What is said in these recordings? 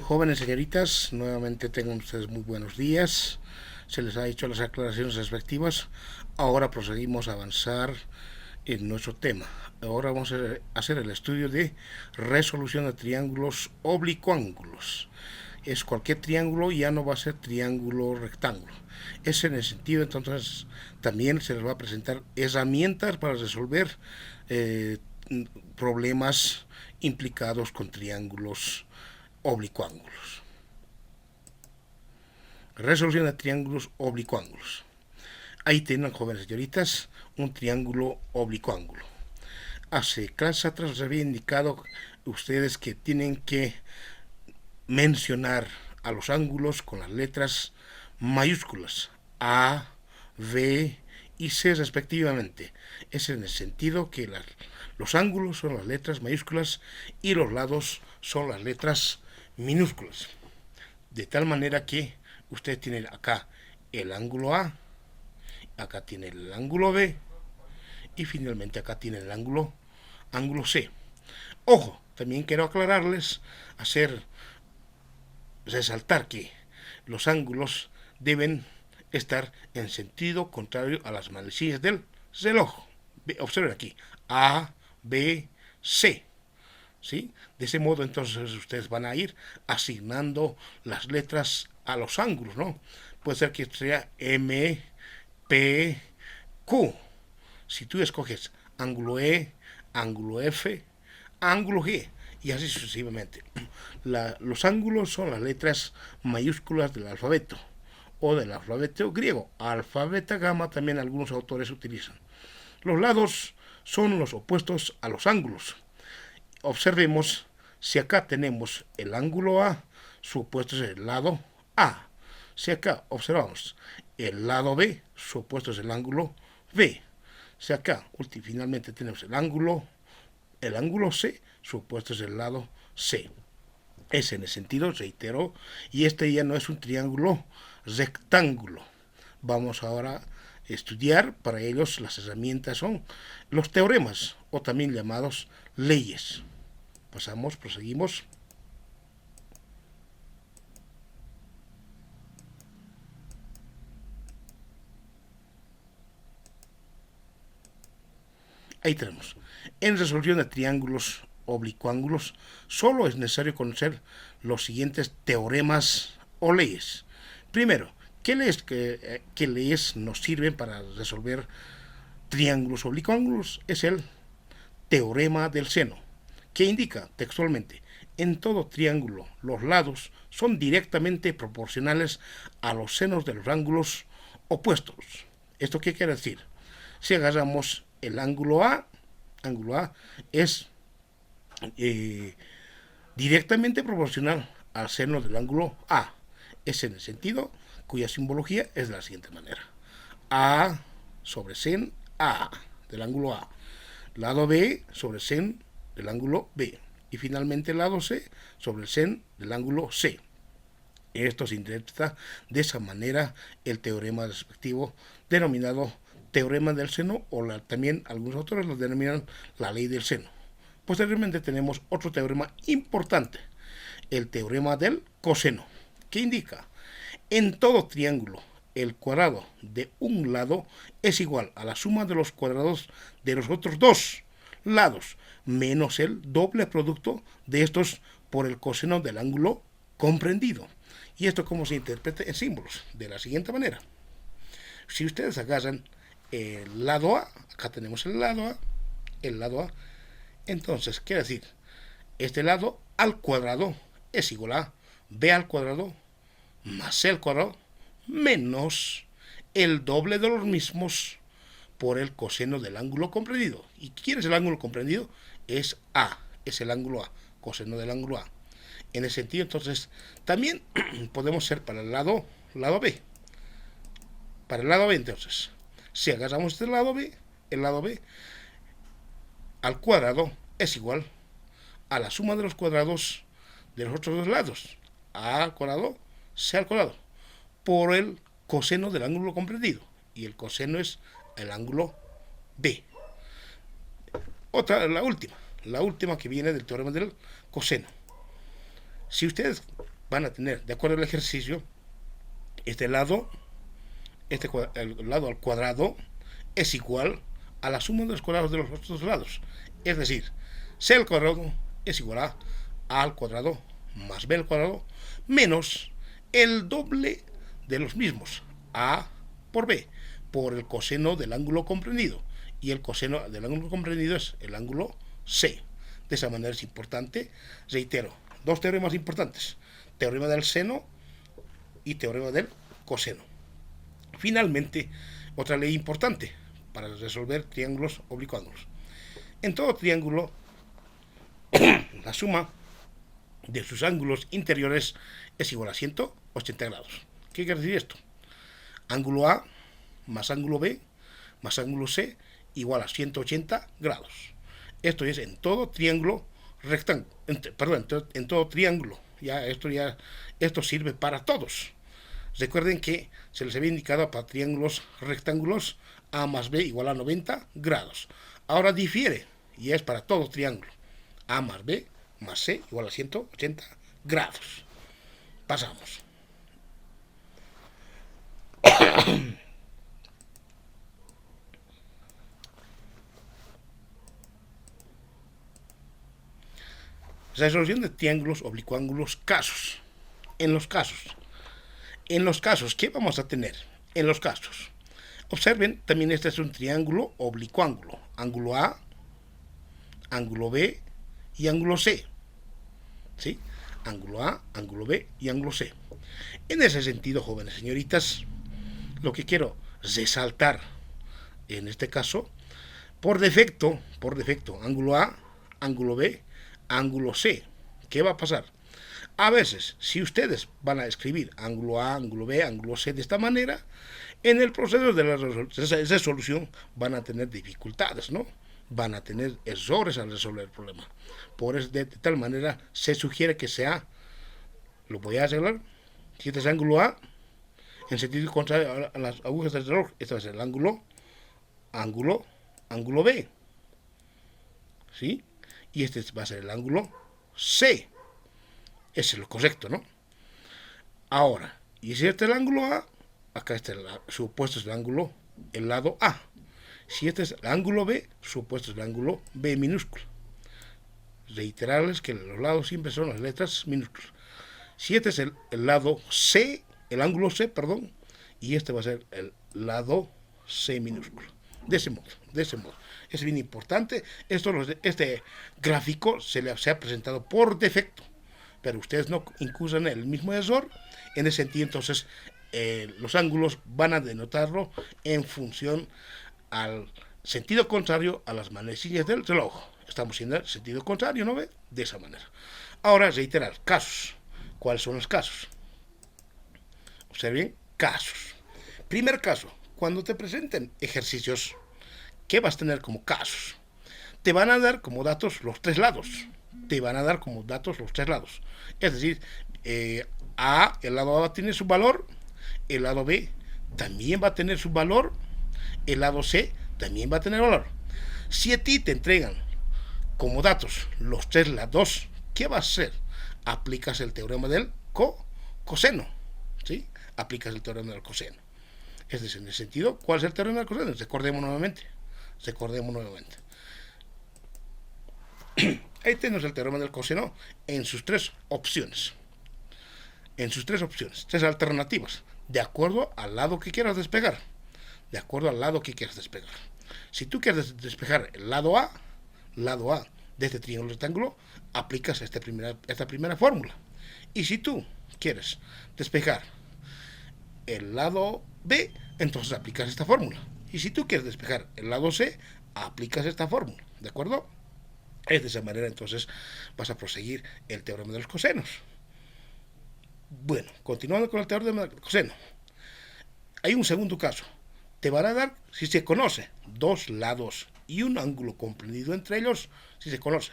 Jóvenes señoritas, nuevamente tengan ustedes muy buenos días. Se les ha hecho las aclaraciones respectivas. Ahora proseguimos a avanzar en nuestro tema. Ahora vamos a hacer el estudio de resolución de triángulos oblicuángulos. Es cualquier triángulo, ya no va a ser triángulo rectángulo. Es en el sentido, entonces, también se les va a presentar herramientas para resolver problemas implicados con triángulos oblicuángulos. Resolución de triángulos oblicuángulos. Ahí tienen, jóvenes señoritas, un triángulo oblicuángulo. Hace clases atrás les había indicado ustedes que tienen que mencionar a los ángulos con las letras mayúsculas A, B y C respectivamente. Es en el sentido que los ángulos son las letras mayúsculas y los lados son las letras minúsculas. De tal manera que usted tiene acá el ángulo A, acá tiene el ángulo B y finalmente acá tiene el ángulo C. Ojo, también quiero aclararles, resaltar que los ángulos deben estar en sentido contrario a las manecillas del reloj. Observen aquí, A, B, C. ¿Sí? De ese modo entonces ustedes van a ir asignando las letras a los ángulos, ¿no? Puede ser que sea M, P, Q. Si tú escoges ángulo E, ángulo F, ángulo G y así sucesivamente. Los ángulos son las letras mayúsculas del alfabeto o del alfabeto griego. Alfa, beta, gamma también algunos autores utilizan. Los lados son los opuestos a los ángulos. Observemos, si acá tenemos el ángulo A, su opuesto es el lado A. Si acá observamos el lado B, su opuesto es el ángulo B. Si acá finalmente tenemos el ángulo C, su opuesto es el lado C. Es en el sentido, reitero, y este ya no es un triángulo rectángulo. Vamos ahora a estudiar, para ellos las herramientas son los teoremas, o también llamados leyes. Proseguimos. Ahí tenemos. En resolución de triángulos oblicuángulos, solo es necesario conocer los siguientes teoremas o leyes. Primero, ¿qué leyes nos sirven para resolver triángulos oblicuángulos? Es el teorema del seno, que indica textualmente: en todo triángulo los lados son directamente proporcionales a los senos de los ángulos opuestos. ¿Esto qué quiere decir? Si agarramos el ángulo A es directamente proporcional al seno del ángulo A. Es en el sentido cuya simbología es de la siguiente manera: A sobre sen A del ángulo A, lado B sobre sen del ángulo B y finalmente el lado C sobre el sen del ángulo C. Esto se interpreta de esa manera el teorema respectivo, denominado teorema del seno, o también algunos autores lo denominan la ley del seno. Posteriormente tenemos otro teorema importante, el teorema del coseno, que indica: en todo triángulo el cuadrado de un lado es igual a la suma de los cuadrados de los otros dos lados, menos el doble producto de estos por el coseno del ángulo comprendido. ¿Y esto cómo se interpreta en símbolos? De la siguiente manera. Si ustedes agarran el lado A, acá tenemos el lado A, entonces quiere decir, este lado al cuadrado es igual a B al cuadrado más C al cuadrado menos el doble de los mismos por el coseno del ángulo comprendido. ¿Y quién es el ángulo comprendido? Es A, es el ángulo A, coseno del ángulo A. En ese sentido, entonces, también podemos ser para el lado B. Para el lado B, entonces, si agarramos este lado B, el lado B al cuadrado es igual a la suma de los cuadrados de los otros dos lados, A al cuadrado, C al cuadrado, por el coseno del ángulo comprendido. Y el coseno es el ángulo B. La última que viene del teorema del coseno. Si ustedes van a tener, de acuerdo al ejercicio, el lado al cuadrado es igual a la suma de los cuadrados de los otros lados. Es decir, c al cuadrado es igual a al cuadrado más b al cuadrado menos el doble de los mismos, a por b, por el coseno del ángulo comprendido. Y el coseno del ángulo comprendido es el ángulo C. De esa manera es importante, reitero, dos teoremas importantes: teorema del seno y teorema del coseno. Finalmente, otra ley importante para resolver triángulos oblicuángulos. En todo triángulo, la suma de sus ángulos interiores es igual a 180 grados. ¿Qué quiere decir esto? Ángulo A más ángulo B más ángulo C igual a 180 grados. Esto es en todo triángulo rectángulo, en todo triángulo. Esto sirve para todos. Recuerden que se les había indicado para triángulos rectángulos A más B igual a 90 grados. Ahora difiere y es para todo triángulo. A más B más C igual a 180 grados. Pasamos. Resolución de triángulos oblicuángulos casos. En los casos, ¿qué vamos a tener? En los casos, observen, también este es un triángulo oblicuángulo. Ángulo A, ángulo B y ángulo C. ¿Sí? Ángulo A, ángulo B y ángulo C. En ese sentido, jóvenes señoritas, lo que quiero resaltar en este caso, por defecto, ángulo A, ángulo B, ángulo C. ¿Qué va a pasar? A veces, si ustedes van a escribir ángulo A, ángulo B, ángulo C de esta manera, en el proceso de la resolución van a tener dificultades, ¿no? Van a tener errores al resolver el problema. Por eso, de tal manera, se sugiere que sea, lo voy a arreglar, si este es ángulo A, en sentido contrario a las agujas del reloj, este va a ser el ángulo B, ¿sí? Y este va a ser el ángulo C. Ese es lo correcto, ¿no? Ahora, y si este es el ángulo A, acá está su opuesto es el lado A. Si este es el ángulo B, su opuesto es el ángulo B minúsculo. Reiterarles que los lados siempre son las letras minúsculas. Si este es el lado C, el ángulo C, perdón, y este va a ser el lado C minúsculo. De ese modo. Es bien importante. Este gráfico se ha presentado por defecto, pero ustedes no incurran en el mismo error. En ese sentido, entonces, los ángulos van a denotarlo en función al sentido contrario a las manecillas del reloj. Estamos en el sentido contrario, ¿no ve? De esa manera. Ahora, reiterar, casos. ¿Cuáles son los casos? Observen, casos. Primer caso, cuando te presenten ejercicios, ¿qué vas a tener como casos? Te van a dar como datos los tres lados. Es decir, el lado A tiene su valor, el lado B también va a tener su valor, el lado C también va a tener valor. Si a ti te entregan como datos los tres lados, ¿qué vas a hacer? Aplicas el teorema del coseno, ¿sí? Aplicas el teorema del coseno. Es decir, en ese sentido, ¿cuál es el teorema del coseno? Recordemos nuevamente. Ahí tenemos el teorema del coseno en sus tres opciones. Tres alternativas, de acuerdo al lado que quieras despegar. Si tú quieres despejar el lado A de este triángulo rectángulo, aplicas esta primera fórmula. Y si tú quieres despejar el lado B, entonces aplicas esta fórmula. Y si tú quieres despejar el lado C, aplicas esta fórmula, ¿de acuerdo? Es de esa manera, entonces, vas a proseguir el teorema de los cosenos. Bueno, continuando con el teorema del coseno. Hay un segundo caso. Te van a dar, si se conoce, dos lados y un ángulo comprendido entre ellos, si se conoce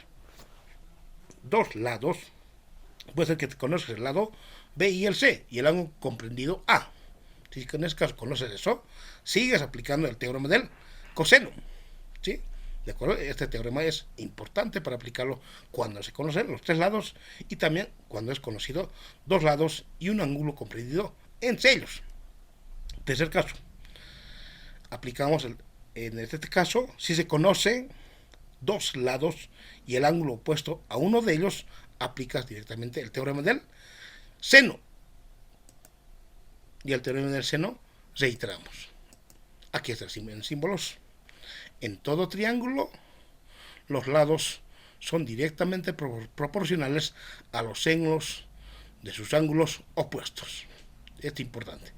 dos lados, puede ser que te conoces el lado B y el C, y el ángulo comprendido A. Si en este caso conoces eso, sigues aplicando el teorema del coseno, ¿sí? ¿De acuerdo? Este teorema es importante para aplicarlo cuando se conocen los tres lados y también cuando es conocido dos lados y un ángulo comprendido entre ellos. Tercer caso. Aplicamos en este caso, si se conocen dos lados y el ángulo opuesto a uno de ellos, aplicas directamente el teorema del seno. Y el teorema del seno reiteramos. Aquí están en símbolos. En todo triángulo, los lados son directamente proporcionales a los senos de sus ángulos opuestos. Esto es importante.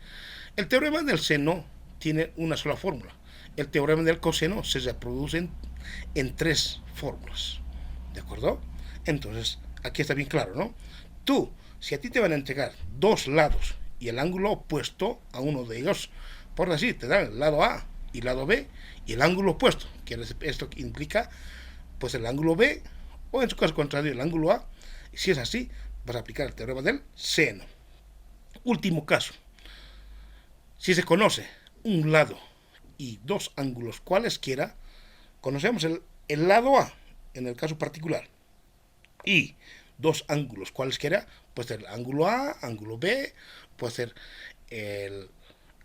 El teorema del seno tiene una sola fórmula. El teorema del coseno se reproduce en tres fórmulas. ¿De acuerdo? Entonces, aquí está bien claro, ¿no? Tú, si a ti te van a entregar dos lados y el ángulo opuesto a uno de ellos, por decir, te dan el lado A y el lado B y el ángulo opuesto, que esto implica pues el ángulo B o en su caso contrario el ángulo A. Y si es así, vas a aplicar el teorema del seno. Último caso. Si se conoce un lado y dos ángulos cualesquiera, conocemos el lado A en el caso particular y dos ángulos cualesquiera, puede ser el ángulo A, ángulo B, puede ser el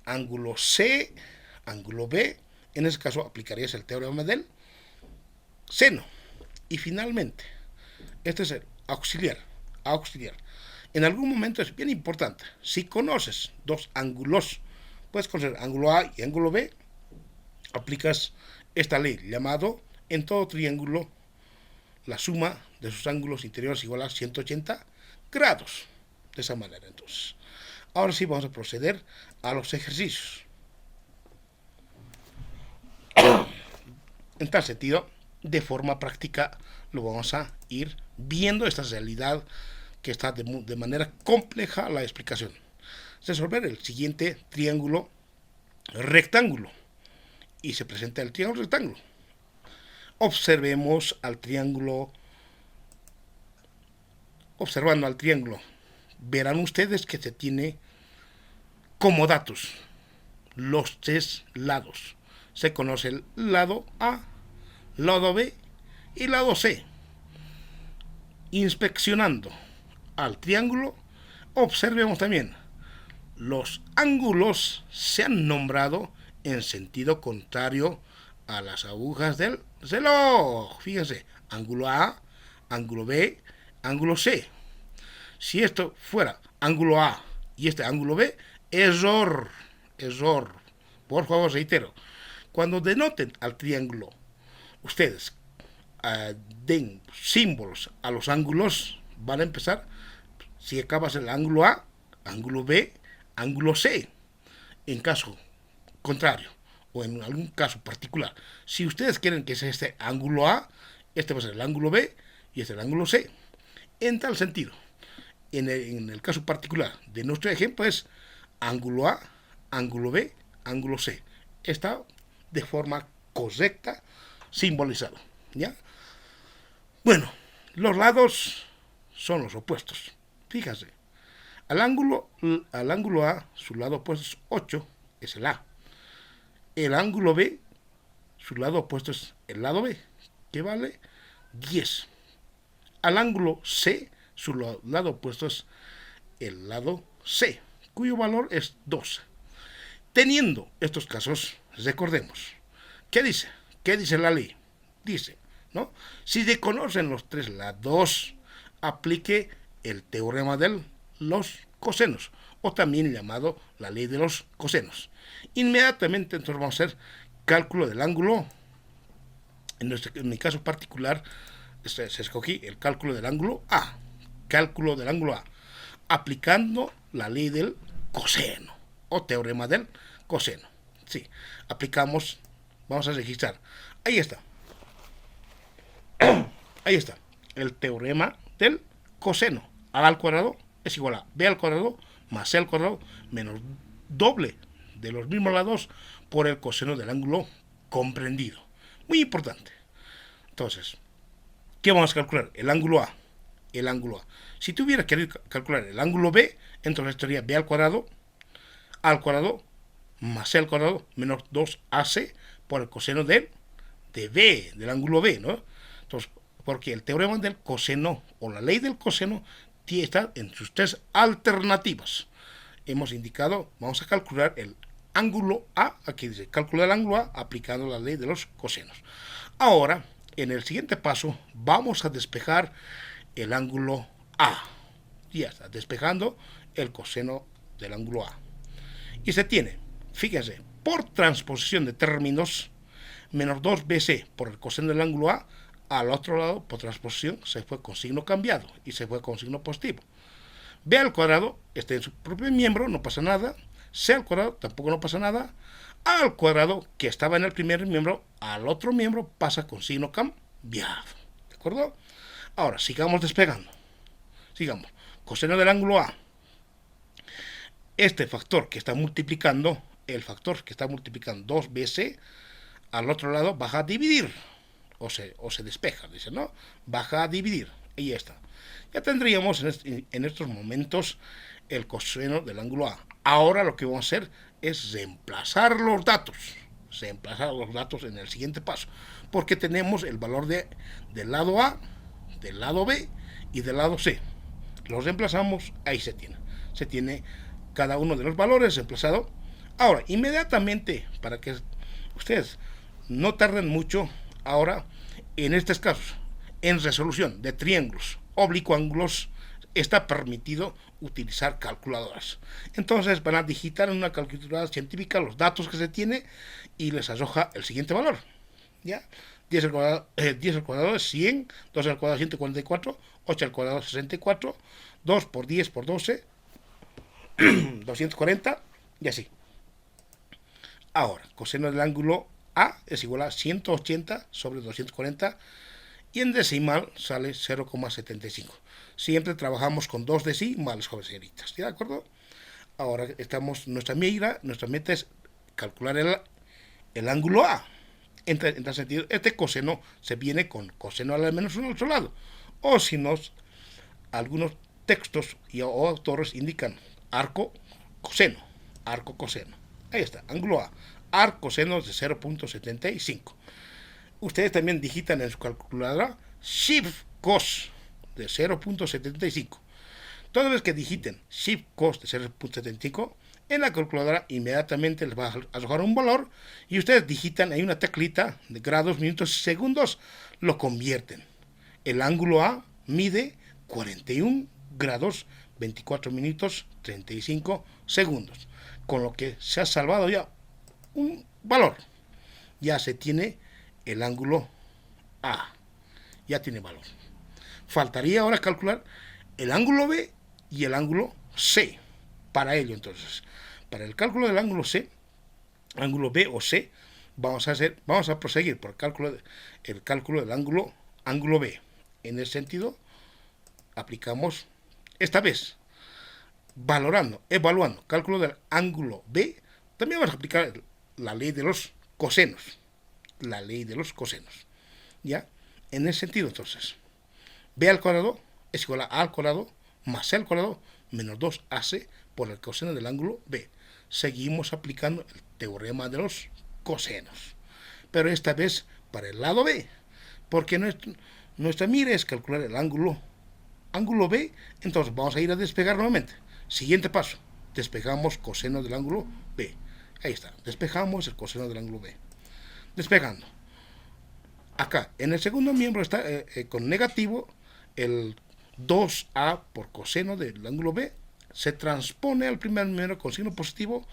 ángulo C, ángulo B. En ese caso aplicarías el teorema del seno. Y finalmente, este es el auxiliar. En algún momento es bien importante. Si conoces dos ángulos, puedes conocer ángulo A y ángulo B, aplicas esta ley llamado en todo triángulo la suma de sus ángulos interiores igual a 180 grados. De esa manera, entonces. Ahora sí vamos a proceder a los ejercicios. En tal sentido, de forma práctica, lo vamos a ir viendo esta realidad que está de manera compleja la explicación. Resolver el siguiente triángulo rectángulo. Y se presenta el triángulo rectángulo. Observemos al triángulo. Observando al triángulo, verán ustedes que se tiene como datos los tres lados. Se conoce el lado A, lado B y lado C. Inspeccionando al triángulo, observemos también los ángulos se han nombrado en sentido contrario a las agujas del reloj. Fíjense, ángulo A, ángulo B, ángulo C. Si esto fuera ángulo A y este ángulo B, error. Por favor, reitero. Cuando denoten al triángulo, ustedes den símbolos a los ángulos, van a empezar, si acabas el ángulo A, ángulo B, ángulo C. En caso contrario, o en algún caso particular, si ustedes quieren que sea este ángulo A, este va a ser el ángulo B y este el ángulo C. En tal sentido, en el caso particular de nuestro ejemplo es ángulo A, ángulo B, ángulo C. Está de forma correcta simbolizado, ¿ya? Bueno, los lados son los opuestos. Fíjense, al ángulo A, su lado opuesto es 8, es el A. El ángulo B, su lado opuesto es el lado B, que vale 10. Al ángulo C, su lado opuesto es el lado C, cuyo valor es 12. Teniendo estos casos, recordemos, ¿qué dice? ¿Qué dice la ley? Dice, ¿no? Si se conocen los tres lados, aplique el teorema de los cosenos, o también llamado la ley de los cosenos. Inmediatamente entonces vamos a hacer cálculo del ángulo. En mi caso particular, se escogí el cálculo del ángulo A. Cálculo del ángulo A. Aplicando la ley del coseno, o teorema del coseno. Sí, aplicamos, vamos a registrar. Ahí está. Ahí está. El teorema del coseno. A al cuadrado es igual a B al cuadrado más C al cuadrado menos doble de los mismos lados por el coseno del ángulo comprendido. Muy importante. Entonces, ¿qué vamos a calcular? El ángulo A. El ángulo A. Si tuviera que calcular el ángulo B, entonces sería B al cuadrado más C al cuadrado menos 2AC por el coseno del de B, del ángulo B, ¿no? Entonces, porque el teorema del coseno o la ley del coseno está en sus tres alternativas. Hemos indicado, vamos a calcular el ángulo A, aquí dice cálculo del ángulo A aplicando la ley de los cosenos. Ahora, en el siguiente paso, vamos a despejar el ángulo A. Ya está, despejando el coseno del ángulo A. Y se tiene, fíjense, por transposición de términos, menos 2bc por el coseno del ángulo A, al otro lado, por transposición, se fue con signo cambiado y se fue con signo positivo. B al cuadrado está en su propio miembro, no pasa nada. C al cuadrado tampoco no pasa nada. A al cuadrado, que estaba en el primer miembro, al otro miembro pasa con signo cambiado. ¿De acuerdo? Ahora, sigamos despegando. Sigamos. Coseno del ángulo A. Este factor que está multiplicando, el factor que está multiplicando 2bc, al otro lado baja a dividir. O se despeja, dice, ¿no? Baja a dividir. Y ya está. Ya tendríamos en estos momentos el coseno del ángulo A. Ahora lo que vamos a hacer es reemplazar los datos. Reemplazar los datos en el siguiente paso. Porque tenemos el valor del lado A, del lado B y del lado C. Los reemplazamos, ahí se tiene. Se tiene cada uno de los valores reemplazado. Ahora, inmediatamente, para que ustedes no tarden mucho, ahora, en estos casos, en resolución de triángulos, oblicuángulos, está permitido utilizar calculadoras. Entonces van a digitar en una calculadora científica los datos que se tiene y les arroja el siguiente valor. ¿Ya? 10 al cuadrado es 100, 2 al cuadrado 144, 8 al cuadrado 64, 2 por 10 por 12, 240 y así. Ahora, coseno del ángulo A es igual a 180 sobre 240 y en decimal sale 0,75. Siempre trabajamos con dos decimales, jóvenes y señoritas. ¿De acuerdo? Ahora estamos, nuestra meta es calcular el ángulo A. En tal sentido, este coseno se viene con coseno al menos uno al otro lado. O si no, algunos textos o autores indican arco coseno. Arco coseno. Ahí está, ángulo A. Arc coseno de 0.75. Ustedes también digitan en su calculadora shift cos de 0.75. Toda vez que digiten shift cos de 0.75, en la calculadora inmediatamente les va a arrojar un valor y ustedes digitan, hay una teclita de grados, minutos y segundos, lo convierten. El ángulo A mide 41 grados, 24 minutos, 35 segundos, con lo que se ha salvado ya un valor. Ya se tiene el ángulo A, ya tiene valor. Faltaría ahora calcular el ángulo B y el ángulo C. Para ello, entonces, para el cálculo del ángulo C, ángulo B o C, vamos a proseguir por el cálculo del ángulo B. En ese sentido, aplicamos esta vez, evaluando cálculo del ángulo B, también vamos a aplicar la ley de los cosenos. La ley de los cosenos. ¿Ya? En ese sentido, entonces, B al cuadrado es igual a al cuadrado más C al cuadrado menos 2AC por el coseno del ángulo B. Seguimos aplicando el teorema de los cosenos. Pero esta vez para el lado B. Porque nuestra mira es calcular el ángulo B. Entonces vamos a ir a despegar nuevamente. Siguiente paso. Despejamos coseno del ángulo B. Ahí está. Despejamos el coseno del ángulo B. Despegando. Acá, en el segundo miembro está con negativo, el 2A por coseno del ángulo B se transpone al primer miembro con signo positivo.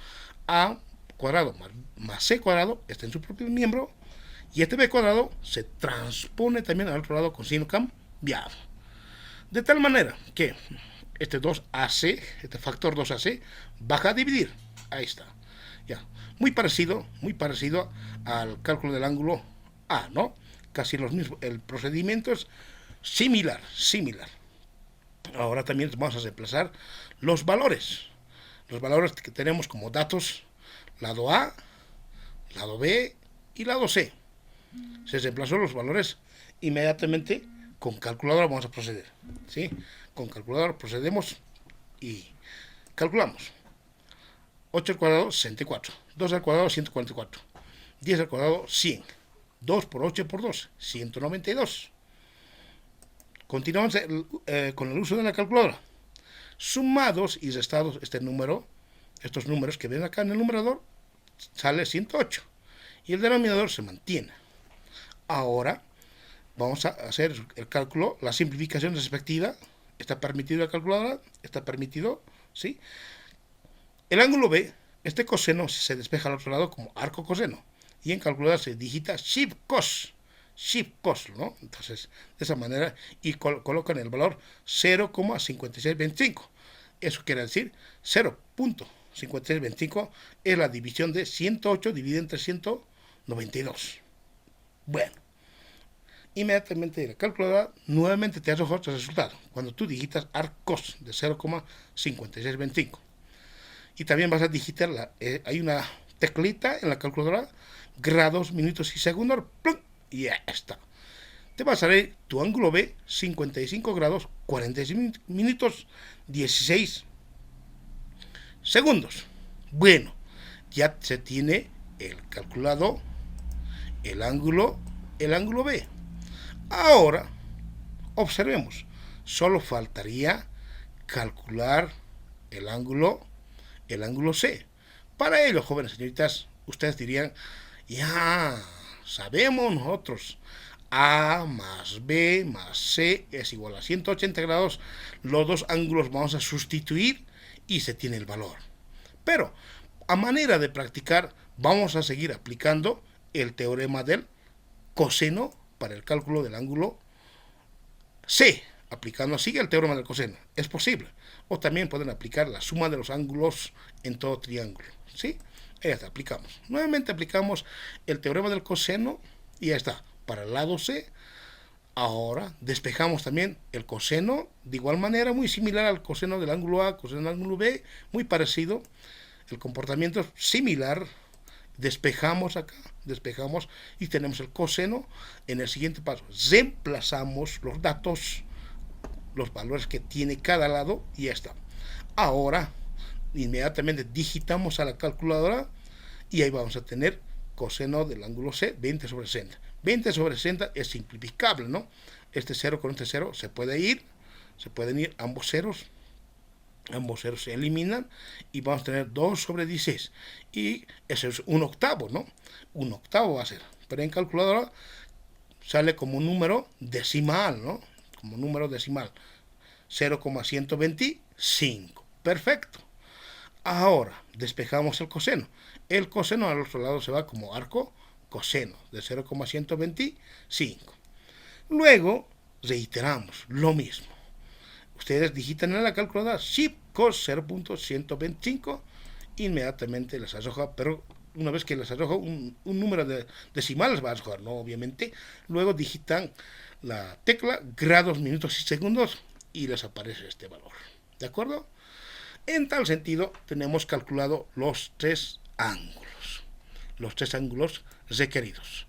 A cuadrado más C cuadrado está en su propio miembro y este B cuadrado se transpone también al otro lado con signo cambiado. De tal manera que este 2AC, este factor 2AC, baja a dividir. Ahí está. Ya. Muy parecido al cálculo del ángulo A, ¿no? Casi los mismos. El procedimiento es similar. Ahora también vamos a reemplazar los valores. Los valores que tenemos como datos, lado A, lado B y lado C. Se reemplazó los valores inmediatamente. Con calculadora vamos a proceder. ¿Sí? Con calculadora procedemos y calculamos. 8 al cuadrado, 64. 2 al cuadrado, 144. 10 al cuadrado, 100. 2 por 8 por 2, 192. Continuamos con el uso de la calculadora. Sumados y restados estos números que ven acá en el numerador, sale 108. Y el denominador se mantiene. Ahora vamos a hacer el cálculo, la simplificación respectiva. Está permitido la calculadora, está permitido, ¿sí? El ángulo B, este coseno se despeja al otro lado como arco coseno. Y en calculadora se digita shift cos, ¿no? Entonces, de esa manera, y colocan el valor 0,5625. Eso quiere decir 0,5625 es la división de 108 dividido entre 192. Bueno, inmediatamente de la calculadora nuevamente te arroja otro resultado cuando tú digitas arcos de 0,5625. Y también vas a digitar, hay una teclita en la calculadora, grados, minutos y segundos, ¡plum! Y ya está. Te va a salir tu ángulo B, 55 grados, 46 minutos, 16 segundos. Bueno, ya se tiene calculado el ángulo B. Ahora, observemos, solo faltaría calcular el ángulo C. Para ello, jóvenes señoritas, ustedes dirían, ya sabemos nosotros, A más B más C es igual a 180 grados, los dos ángulos vamos a sustituir y se tiene el valor. Pero, a manera de practicar, vamos a seguir aplicando el teorema del coseno para el cálculo del ángulo C, aplicando así el teorema del coseno. Es posible. O también pueden aplicar la suma de los ángulos en todo triángulo. ¿Sí? Ahí está, aplicamos. Nuevamente aplicamos el teorema del coseno y ya está. Para el lado C, ahora despejamos también el coseno, de igual manera, muy similar al coseno del ángulo A, coseno del ángulo B, muy parecido. El comportamiento es similar. Despejamos acá, despejamos y tenemos el coseno. En el siguiente paso, reemplazamos los datos, los valores que tiene cada lado y ya está. Ahora, inmediatamente digitamos a la calculadora y ahí vamos a tener coseno del ángulo C, 20 sobre 60. 20 sobre 60 es simplificable, ¿no? Este 0 con este 0 se pueden ir ambos ceros se eliminan y vamos a tener 2 sobre 16 y eso es un octavo, ¿no? Un octavo va a ser, pero en calculadora sale como un número decimal, ¿no? Como número decimal, 0,125. Perfecto. Ahora despejamos el coseno. El coseno al otro lado se va como arco coseno de 0,125. Luego reiteramos lo mismo. Ustedes digitan en la calculadora shift cos 0.125, inmediatamente les arroja, pero una vez que les arroja un número de decimales va a arrojar, ¿no? Obviamente. Luego digitan la tecla grados, minutos y segundos y les aparece este valor. ¿De acuerdo? En tal sentido, tenemos calculado los tres ángulos requeridos.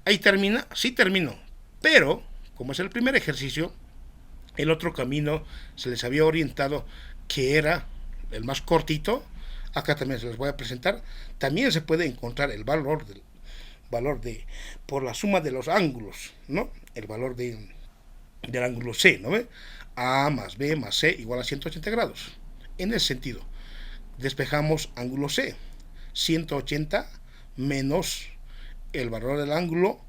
Ahí termina, sí terminó, pero como es el primer ejercicio, el otro camino se les había orientado que era el más cortito. Acá también se les voy a presentar. También se puede encontrar el valor por la suma de los ángulos, ¿no? El valor del ángulo C, ¿no ve? A más B más C igual a 180 grados. En ese sentido, despejamos ángulo C. 180 menos el valor del ángulo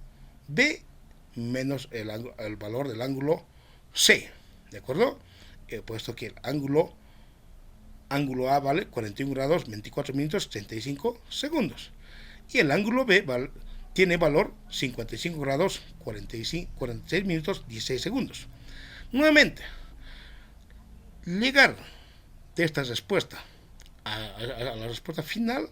B menos el valor del ángulo C, ¿de acuerdo? Puesto que el ángulo A vale 41 grados, 24 minutos, 35 segundos. Y el ángulo B tiene valor 55 grados, 46 minutos, 16 segundos. Nuevamente, llegar de esta respuesta a la respuesta final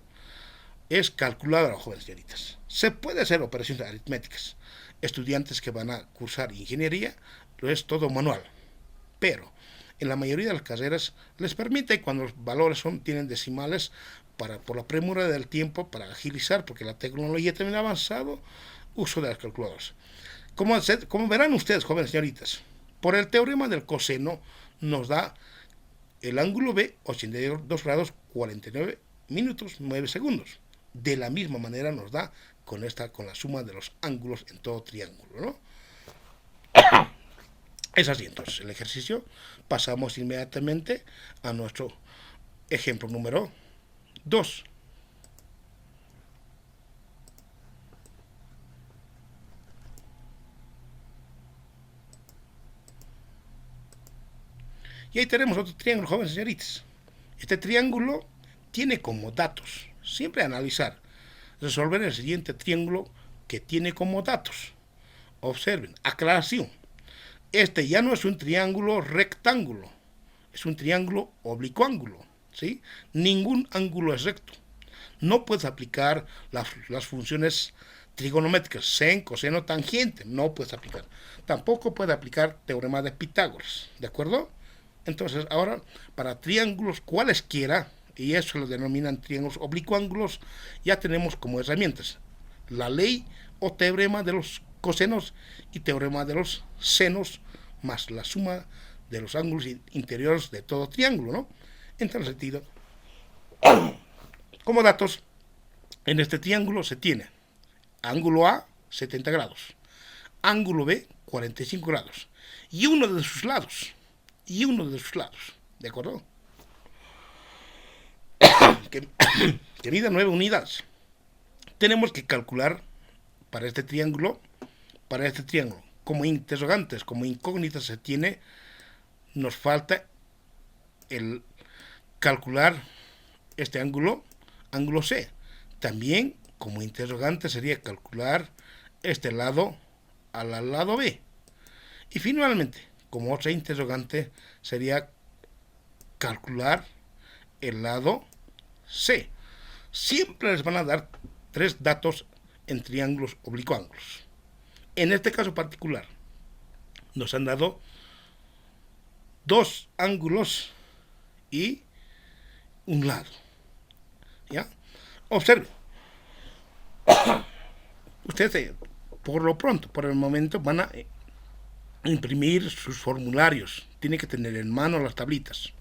es calculadora, jóvenes señoritas. Se puede hacer operaciones aritméticas. Estudiantes que van a cursar ingeniería, lo es todo manual. Pero en la mayoría de las carreras les permite, cuando los valores tienen decimales, por la premura del tiempo, para agilizar, porque la tecnología también ha avanzado, uso de las calculadoras. Como verán ustedes, jóvenes señoritas, por el teorema del coseno nos da el ángulo B 82 grados 49 minutos 9 segundos. De la misma manera nos da con la suma de los ángulos en todo triángulo, ¿no? Es así, entonces, el ejercicio. Pasamos inmediatamente a nuestro ejemplo número 2. Y ahí tenemos otro triángulo, jóvenes señoritas. Este triángulo tiene como datos, siempre analizar, resolver el siguiente triángulo que tiene como datos. Observen, aclaración. Este ya no es un triángulo rectángulo, es un triángulo oblicuángulo, ¿sí? Ningún ángulo es recto. No puedes aplicar las funciones trigonométricas, sen, coseno, tangente, no puedes aplicar. Tampoco puedes aplicar teorema de Pitágoras, ¿de acuerdo? Entonces, ahora, para triángulos cualesquiera, y eso lo denominan triángulos oblicuángulos, ya tenemos como herramientas la ley o teorema de los cosenos y teorema de los senos, más la suma de los ángulos interiores de todo triángulo, ¿no? En tal sentido, como datos, en este triángulo se tiene ángulo A, 70 grados, ángulo B, 45 grados, y uno de sus lados, ¿de acuerdo? Que mida 9 unidades. Tenemos que calcular para este triángulo, como interrogantes, como incógnitas se tiene, nos falta el calcular este ángulo C. También como interrogante sería calcular este lado al lado B. Y finalmente, como otra interrogante sería calcular el lado C. Siempre les van a dar 3 datos en triángulos oblicuángulos. En este caso particular, nos han dado 2 ángulos y un lado. ¿Ya? Observen. Ustedes, por lo pronto, por el momento, van a imprimir sus formularios. Tienen que tener en mano las tablitas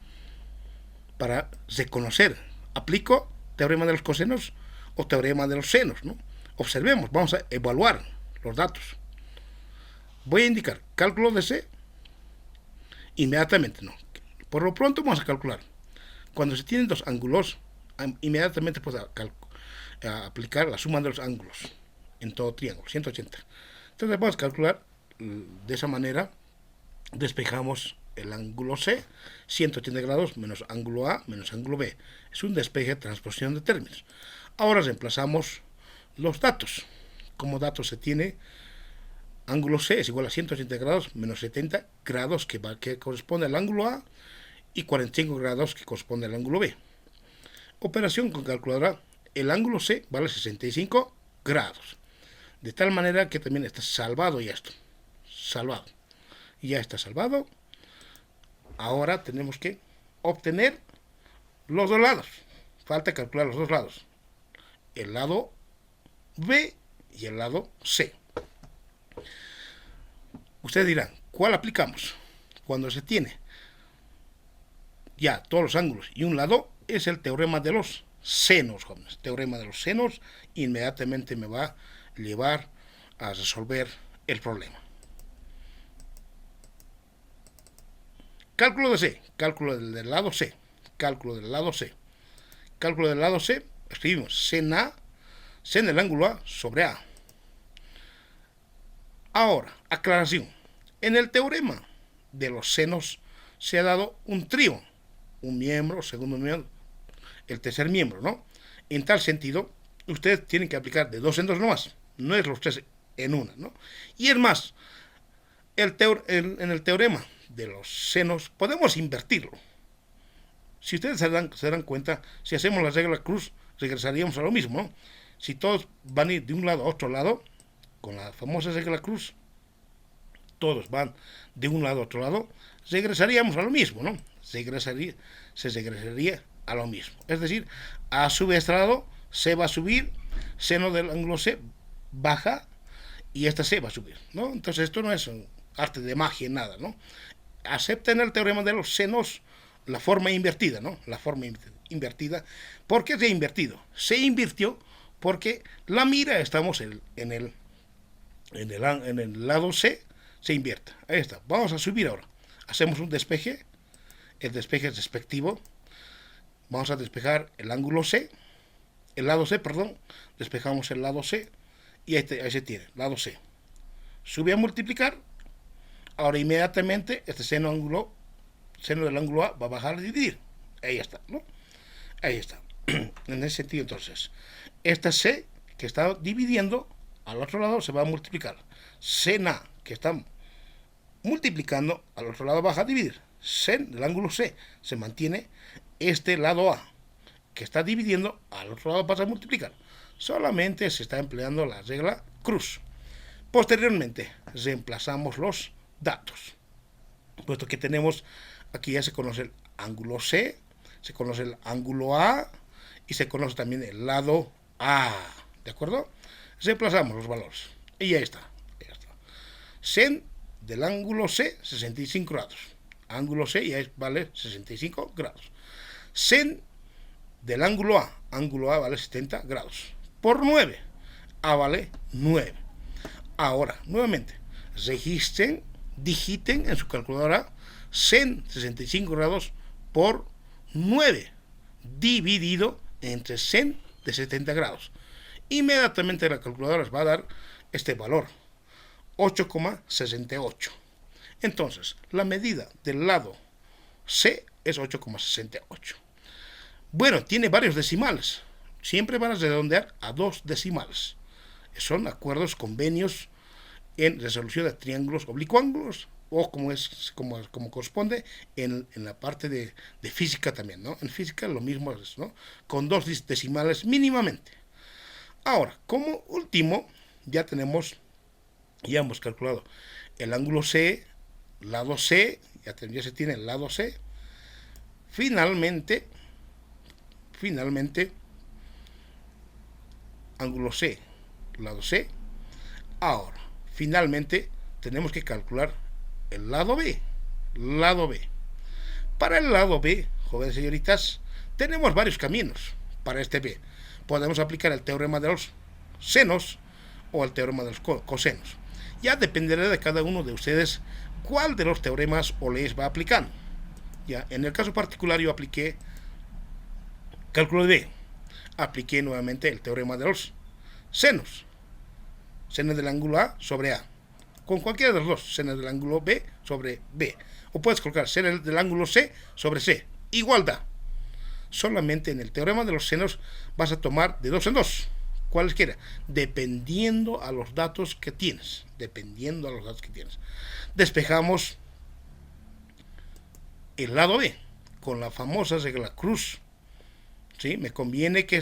para reconocer. ¿Aplico teorema de los cosenos o teorema de los senos, ¿no? Observemos, vamos a evaluar los datos. Voy a indicar cálculo de C inmediatamente, no. Por lo pronto vamos a calcular. Cuando se tienen 2 ángulos, inmediatamente puedes aplicar la suma de los ángulos en todo triángulo, 180. Entonces vamos a calcular de esa manera. Despejamos el ángulo C, 180 grados menos ángulo A menos ángulo B. Es un despeje, transposición de términos. Ahora reemplazamos los datos. Como datos se tiene ángulo C es igual a 180 grados menos 70 grados que corresponde al ángulo A y 45 grados que corresponde al ángulo B. Operación con calculadora. El ángulo C vale 65 grados. De tal manera que también está salvado ya esto. Salvado. Ya está salvado. Ahora tenemos que obtener los 2 lados. Falta calcular los 2 lados. El lado B y el lado C. Ustedes dirán, ¿cuál aplicamos? Cuando se tiene ya todos los ángulos y un lado, es el teorema de los senos, jóvenes. Teorema de los senos inmediatamente me va a llevar a resolver el problema. Cálculo de C, cálculo del lado C, cálculo del lado C. Cálculo del lado C, escribimos sen A, sen del ángulo A sobre A. Ahora, aclaración. En el teorema de los senos se ha dado un trío, un miembro, segundo miembro, el tercer miembro, ¿no? En tal sentido, ustedes tienen que aplicar de 2 en 2 nomás, no es los 3 en una, ¿no? Y es más, en el teorema de los senos podemos invertirlo. Si ustedes se dan cuenta, si hacemos la regla cruz, regresaríamos a lo mismo, ¿no? Si todos van a ir de un lado a otro lado, con la famosa regla cruz, todos van de un lado a otro lado, regresaríamos a lo mismo, ¿no? Se regresaría a lo mismo. Es decir, a su vez lado C va a subir, seno del ángulo C baja y esta C va a subir, ¿no? Entonces esto no es un arte de magia, nada, ¿no? Acepten el teorema de los senos la forma invertida, ¿no? La forma invertida. ¿Por qué se ha invertido? Se invirtió porque la mira estamos en el lado C, se invierte. Ahí está. Vamos a subir ahora. Hacemos un despeje. El despeje es despectivo. Vamos a despejar el ángulo C. El lado C, perdón. Despejamos el lado C. Y ahí se tiene, lado C. Sube a multiplicar. Ahora inmediatamente este seno del ángulo A va a bajar a dividir. Ahí está, ¿no? Ahí está. En ese sentido, entonces, esta C que está dividiendo, al otro lado se va a multiplicar. Sen A, que está multiplicando, al otro lado baja a dividir. Sen del ángulo C se mantiene, este lado A, que está dividiendo, al otro lado pasa a multiplicar. Solamente se está empleando la regla cruz. Posteriormente, reemplazamos los datos. Puesto que tenemos, aquí ya se conoce el ángulo C, se conoce el ángulo A y se conoce también el lado A. ¿De acuerdo? Reemplazamos los valores. Y ya está. Ya está. Sen del ángulo C, 65 grados. Ángulo C ya vale 65 grados. Sen del ángulo A vale 70 grados. Por 9, A vale 9. Ahora, nuevamente, digiten en su calculadora sen 65 grados por 9 dividido entre sen de 70 grados. Inmediatamente la calculadora les va a dar este valor, 8,68. Entonces, la medida del lado C es 8,68. Bueno, tiene varios decimales. Siempre van a redondear a 2 decimales. Son acuerdos, convenios en resolución de triángulos oblicuángulos, o como corresponde en la parte de física también, ¿no? En física lo mismo es, ¿no? Con 2 decimales mínimamente. Ahora, como último, ya hemos calculado el ángulo C, lado C, ya se tiene el lado C. Finalmente, ángulo C, lado C. Ahora, finalmente, tenemos que calcular el lado B. Para el lado B, jóvenes señoritas, tenemos varios caminos para este B. Podemos aplicar el teorema de los senos o el teorema de los cosenos. Ya dependerá de cada uno de ustedes cuál de los teoremas o leyes va aplicando. Ya, en el caso particular yo apliqué cálculo de B. Apliqué nuevamente el teorema de los senos. Seno del ángulo A sobre A. Con cualquiera de los dos, seno del ángulo B sobre B. O puedes colocar seno del ángulo C sobre C. Igualdad. Solamente en el teorema de los senos vas a tomar de 2 en 2. Cualesquiera. Dependiendo a los datos que tienes. Despejamos el lado B con la famosa regla cruz. ¿Sí? Me conviene que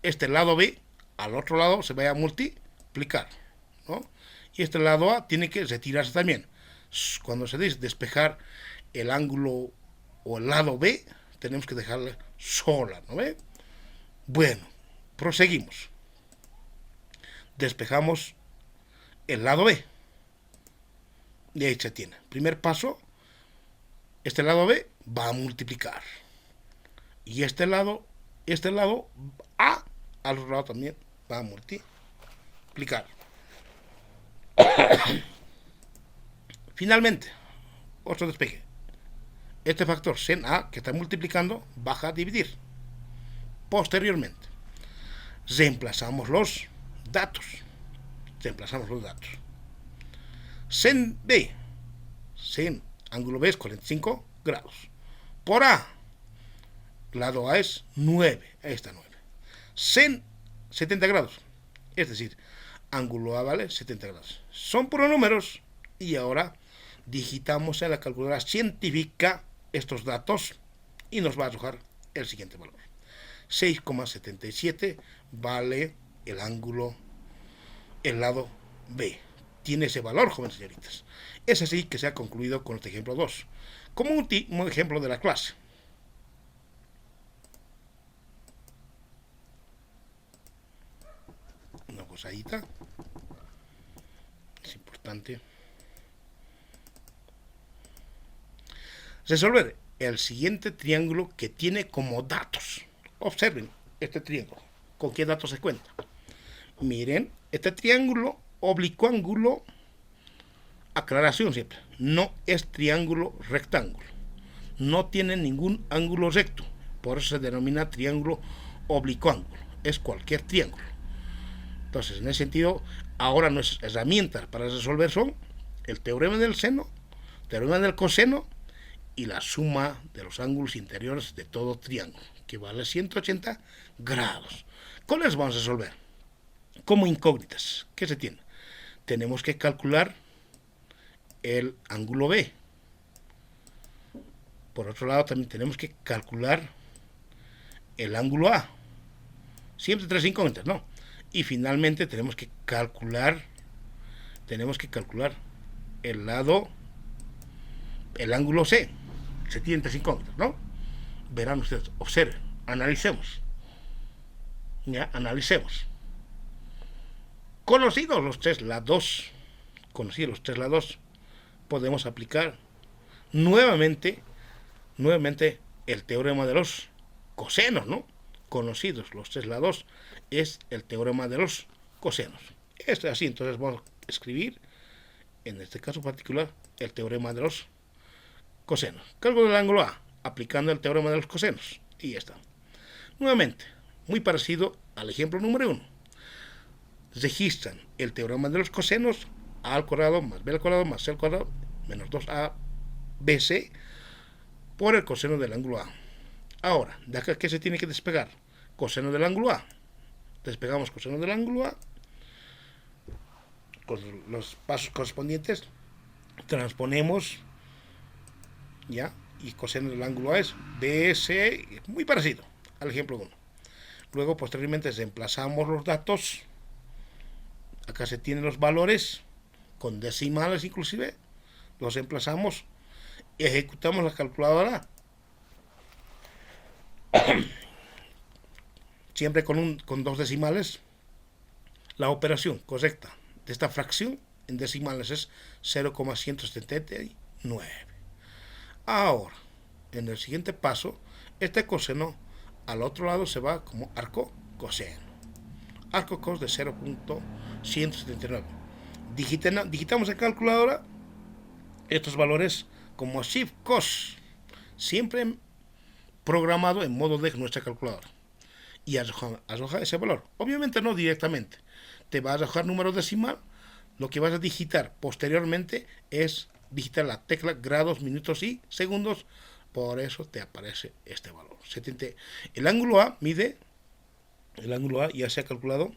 este lado B al otro lado se vaya a multiplicar, ¿no? Y este lado A tiene que retirarse también. Cuando se dice despejar el ángulo o el lado B, tenemos que dejarle sola, ¿no ve? Bueno, proseguimos. Despejamos el lado B. Y ahí se tiene. Primer paso, este lado B va a multiplicar. Y este lado A, al otro lado también va a multiplicar. Finalmente, otro despeje. Este factor sen A que está multiplicando baja a dividir. Posteriormente, reemplazamos los datos. Sen B, sen ángulo B es 45 grados. Por A, lado A es 9. Ahí está 9. Sen 70 grados. Es decir, ángulo A vale 70 grados. Son puros números. Y ahora digitamos en la calculadora científica estos datos y nos va a arrojar el siguiente valor. 6,77 vale el ángulo, el lado B. Tiene ese valor, jóvenes señoritas. Es así que se ha concluido con este ejemplo 2. Como último ejemplo de la clase. Una cosadita. Es importante. Resolver el siguiente triángulo que tiene como datos. Observen este triángulo. ¿Con qué datos se cuenta? Miren, este triángulo oblicuo ángulo, aclaración siempre, no es triángulo rectángulo. No tiene ningún ángulo recto. Por eso se denomina triángulo oblicuo ángulo. Es cualquier triángulo. Entonces, en ese sentido, ahora nuestras herramientas para resolver son el teorema del seno, teorema del coseno y la suma de los ángulos interiores de todo triángulo, que vale 180 grados. ¿Cómo les vamos a resolver? Como incógnitas. ¿Qué se tiene? Tenemos que calcular el ángulo B. Por otro lado, también tenemos que calcular el ángulo A. Siempre tres incógnitas, ¿no? Y finalmente tenemos que calcular el ángulo C. Se tienen tres incógnitas, ¿no? Verán ustedes, observen, analicemos. Ya, analicemos. Conocidos los tres lados, podemos aplicar nuevamente el teorema de los cosenos, ¿no? Conocidos los tres lados, es el teorema de los cosenos. Esto es así, entonces vamos a escribir, en este caso particular, el teorema de los cosenos. Cálculo del ángulo A, aplicando el teorema de los cosenos. Y ya está. Nuevamente, muy parecido al ejemplo número 1. Registran el teorema de los cosenos, A al cuadrado más B al cuadrado más C al cuadrado menos 2ABC por el coseno del ángulo A. Ahora, de acá, ¿qué se tiene que despegar? Coseno del ángulo A. Despegamos coseno del ángulo A con los pasos correspondientes. Transponemos, ¿ya? Y coseno del ángulo A es BC, muy parecido al ejemplo 1. Luego, posteriormente, reemplazamos los datos. Acá se tienen los valores, con decimales inclusive. Los reemplazamos y ejecutamos la calculadora. Siempre con dos decimales. La operación correcta de esta fracción en decimales es 0,179. Ahora, en el siguiente paso, este coseno al otro lado se va como arco coseno. Arco cos de 0,179. Digitamos en calculadora estos valores como shift cos, siempre programado en modo de nuestra calculadora. Y arroja ese valor. Obviamente no directamente. Te va a arrojar número decimal. Lo que vas a digitar posteriormente es digitar la tecla grados, minutos y segundos. Por eso te aparece este valor. El ángulo A ya se ha calculado,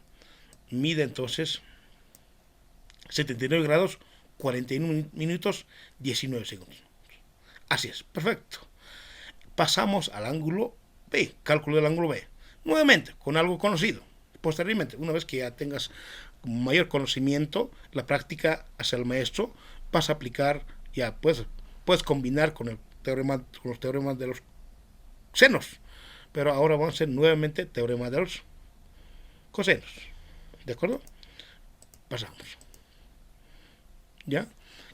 mide entonces 79 grados, 41 minutos, 19 segundos. Así es, perfecto. Pasamos al ángulo B, cálculo del ángulo B. Nuevamente, con algo conocido. Posteriormente, una vez que ya tengas mayor conocimiento, la práctica hacia el maestro, vas a aplicar, ya puedes combinar con los teoremas de los senos. Pero ahora vamos a hacer nuevamente teorema de los cosenos. ¿De acuerdo? Pasamos. ¿Ya?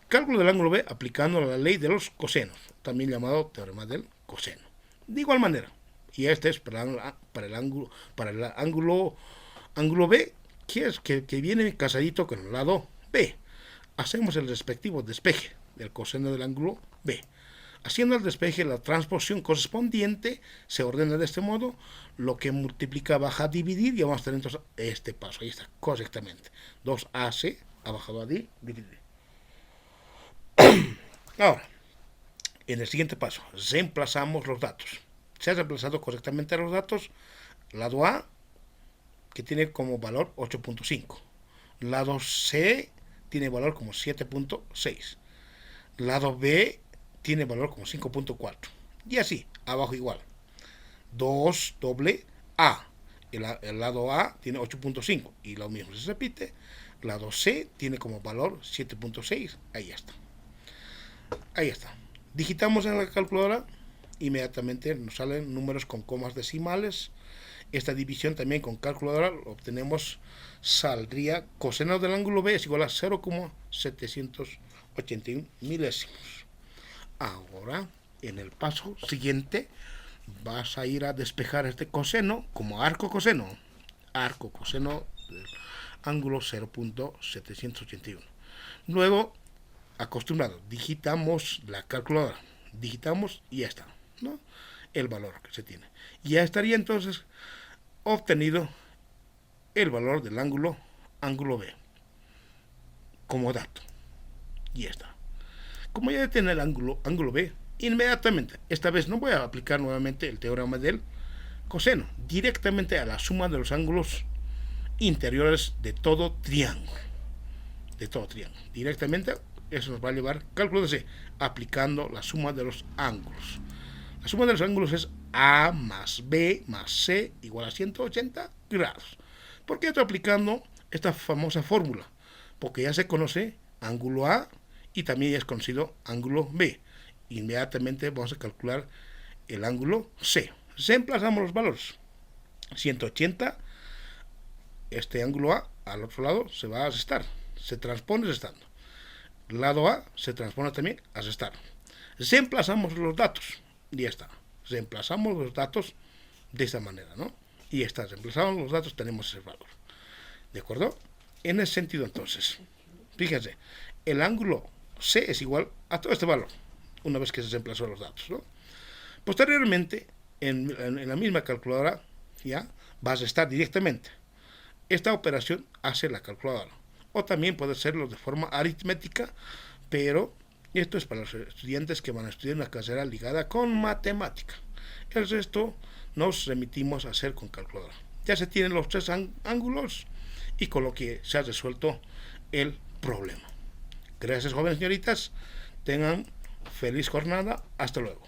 Cálculo del ángulo B aplicando la ley de los cosenos, también llamado teorema del coseno. De igual manera, y este es para el ángulo B, que viene casadito con el lado B. Hacemos el respectivo despeje del coseno del ángulo B. Haciendo el despeje, la transposición correspondiente se ordena de este modo. Lo que multiplica baja a dividir y vamos a tener entonces este paso. Ahí está, correctamente. 2AC ha bajado a dividir. Ahora, en el siguiente paso, reemplazamos los datos. Se han reemplazado correctamente los datos. Lado A, que tiene como valor 8.5. Lado C tiene valor como 7.6. Lado B tiene valor como 5.4. Y así, abajo igual. 2 doble A. El lado A tiene 8.5. Y lo mismo se repite. Lado C tiene como valor 7.6. Ahí está. Ahí está. Digitamos en la calculadora. Inmediatamente nos salen números con comas decimales. Esta división también con calculadora obtenemos, saldría coseno del ángulo B es igual a 0,781 milésimos. Ahora, en el paso siguiente, vas a ir a despejar este coseno como arco coseno. arco coseno del ángulo 0.781. Luego, acostumbrado, digitamos la calculadora, digitamos y ya está, ¿no? El valor que se tiene. Ya estaría entonces obtenido el valor del ángulo B como dato. Y ya está. Como ya tiene el ángulo B, inmediatamente, esta vez no voy a aplicar nuevamente el teorema del coseno, directamente a la suma de los ángulos interiores de todo triángulo. Directamente, eso nos va a llevar, cálculo de C, aplicando la suma de los ángulos. La suma de los ángulos es A más B más C igual a 180 grados. ¿Por qué estoy aplicando esta famosa fórmula? Porque ya se conoce ángulo A y también ya es conocido ángulo B. Inmediatamente vamos a calcular el ángulo C. Reemplazamos los valores. 180, este ángulo A al otro lado se va a restar. Se transpone restando. Lado A se transpone también a restar. Reemplazamos los datos. Y ya está. Reemplazamos los datos de esta manera, ¿no? Y ya está. Reemplazamos los datos, tenemos ese valor. ¿De acuerdo? En ese sentido, entonces, fíjense, el ángulo C es igual a todo este valor, una vez que se reemplazó los datos, ¿no? Posteriormente, en la misma calculadora, ya va a restar directamente. Esta operación hace la calculadora. O también puede hacerlo de forma aritmética, pero esto es para los estudiantes que van a estudiar una carrera ligada con matemática. El resto nos remitimos a hacer con calculadora. Ya se tienen los tres ángulos y con lo que se ha resuelto el problema. Gracias, jóvenes señoritas. Tengan feliz jornada. Hasta luego.